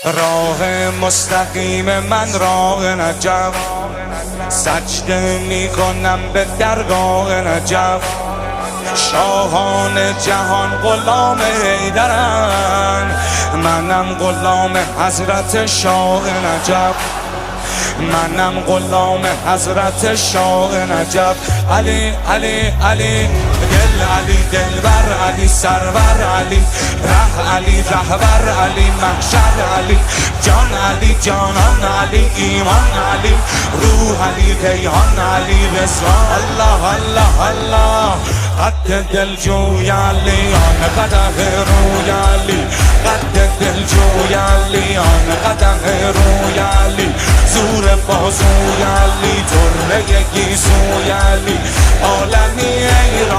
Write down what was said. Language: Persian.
راه مستقیم من راه نجف، سجده میکنم به درگاه نجف. شاهان جهان غلام حیدرن، منم غلام حضرت شاه نجف. منم غلام حضرت شاه نجف. علی علی علی دل علی دلبر علی سرور علی ره علی رهبر علی محشر علی جان علی جانان علی ایمان علی روح علی کیهان علی رضوان. الله الله الله قد دل جوی علی آن قدح روی علی قد دل جوی علی آن قدح روی علی زور بازوی علی ترنه گیسوی علی عالمی ایران.